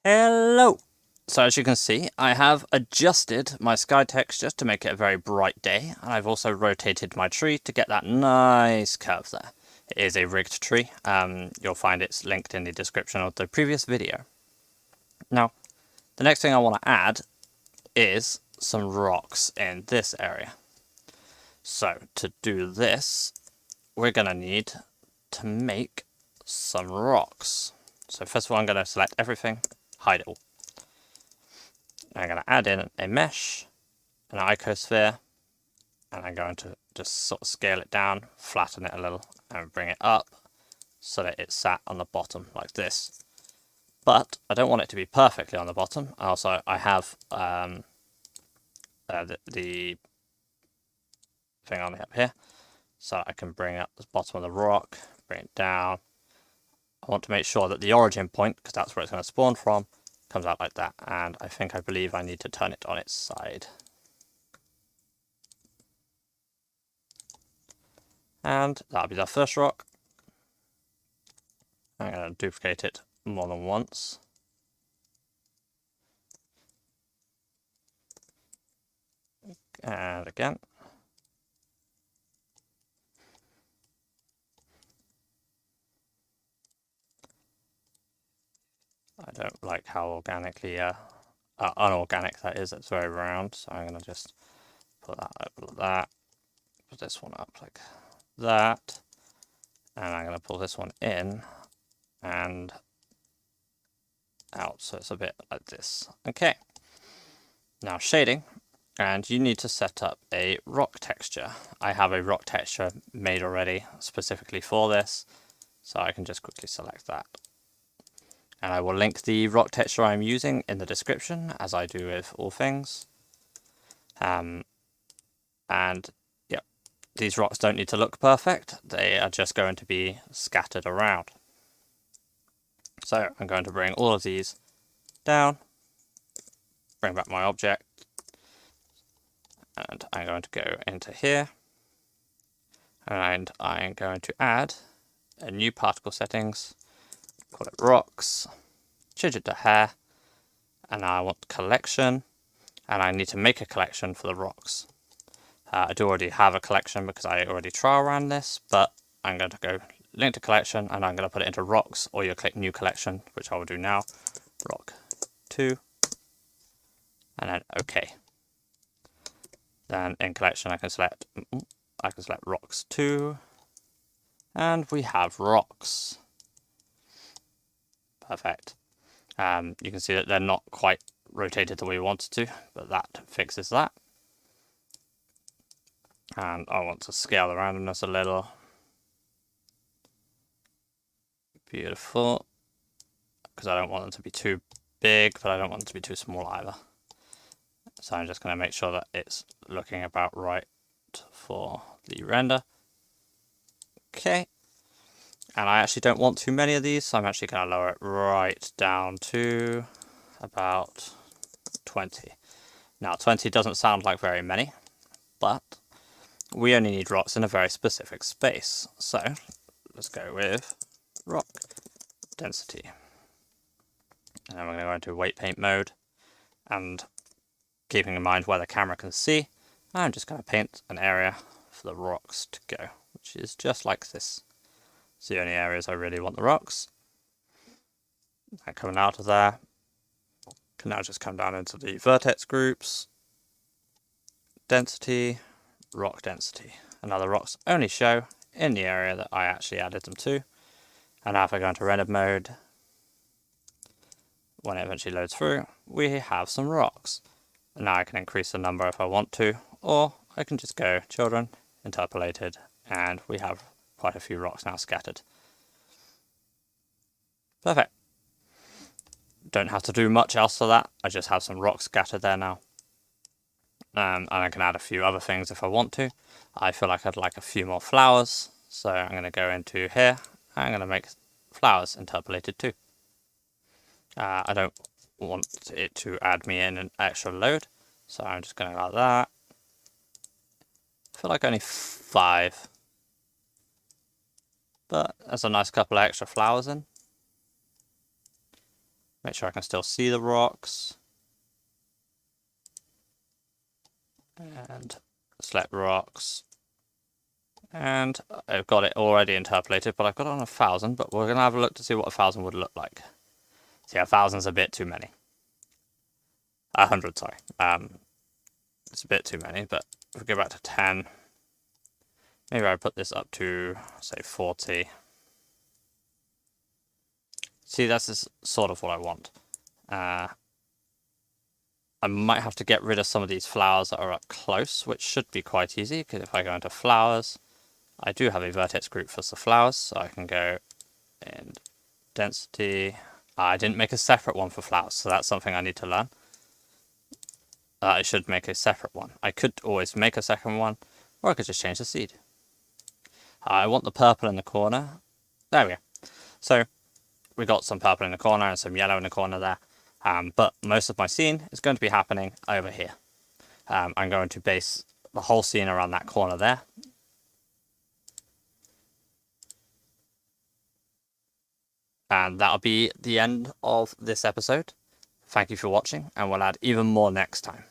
Hello! So as you can see, I have adjusted my sky texture to make it a very bright day, and I've also rotated my tree to get that nice curve there. It is a rigged tree. You'll find it's linked in the description of the previous video. Now, the next thing I want to add is some rocks in this area. So to do this, we're going to need to make some rocks. So first of all, I'm going to select everything, hide it all. I'm going to add in a mesh, an icosphere, and I'm going to just sort of scale it down, flatten it a little, and bring it up so that it's sat on the bottom like this. But I don't want it to be perfectly on the bottom. Also, I have the thing on up here, so I can bring up the bottom of the rock, bring it down. I want to make sure that the origin point, because that's where it's going to spawn from, comes out like that, and I believe I need to turn it on its side. And that'll be the first rock. I'm going to duplicate it more than once. And again. I don't like how organically unorganic that is. It's very round, so I'm going to just put that up like that. Put this one up like that. And I'm going to pull this one in and out, so it's a bit like this. Okay. Now shading, and you need to set up a rock texture. I have a rock texture made already specifically for this, so I can just quickly select that. And I will link the rock texture I'm using in the description, as I do with all things. And yeah, these rocks don't need to look perfect, they are just going to be scattered around. So I'm going to bring all of these down, bring back my object, and I'm going to go into here, and I'm going to add a new particle settings, call it rocks, change it to hair, and I want collection, and I need to make a collection for the rocks. I do already have a collection because I already trial ran this, but I'm going to go link to collection, and I'm going to put it into rocks, or you click new collection, which I will do now, rock 2, and then OK. Then in collection I can select rocks 2, and we have rocks. Perfect. You can see that they're not quite rotated the way we wanted to, but that fixes that. And I want to scale the randomness a little. Beautiful. Because I don't want them to be too big, but I don't want them to be too small either. So I'm just going to make sure that it's looking about right for the render. Okay. And I actually don't want too many of these, so I'm actually going to lower it right down to about 20. Now 20 doesn't sound like very many, but we only need rocks in a very specific space. So let's go with rock density. And then we're going to go into weight paint mode, and keeping in mind where the camera can see, I'm just going to paint an area for the rocks to go, which is just like this. It's the only areas I really want the rocks. And coming out of there, can now just come down into the vertex groups, density, rock density. And now the rocks only show in the area that I actually added them to. And now if I go into render mode, when it eventually loads through, we have some rocks. And now I can increase the number if I want to, or I can just go children, interpolated, and we have quite a few rocks now scattered. Perfect. Don't have to do much else to that, I just have some rocks scattered there now. And I can add a few other things if I want to. I feel like I'd like a few more flowers, so I'm going to go into here, I'm going to make flowers interpolated too. I don't want it to add me in an extra load, so I'm just going to go like that. I feel like only 5, but there's a nice couple of extra flowers in. Make sure I can still see the rocks. And select rocks. And I've got it already interpolated, but I've got it on 1,000, but we're going to have a look to see what 1,000 would look like. See, 1,000's a bit too many. 100, sorry. It's a bit too many, but if we go back to 10, maybe I put this up to, say, 40. See, that's sort of what I want. I might have to get rid of some of these flowers that are up close, which should be quite easy, because if I go into flowers, I do have a vertex group for the flowers, so I can go in density. I didn't make a separate one for flowers, so that's something I need to learn. I should make a separate one. I could always make a second one, or I could just change the seed. I want the purple in the corner. There we go. So we got some purple in the corner and some yellow in the corner there. But most of my scene is going to be happening over here. I'm going to base the whole scene around that corner there. And that'll be the end of this episode. Thank you for watching, and we'll add even more next time.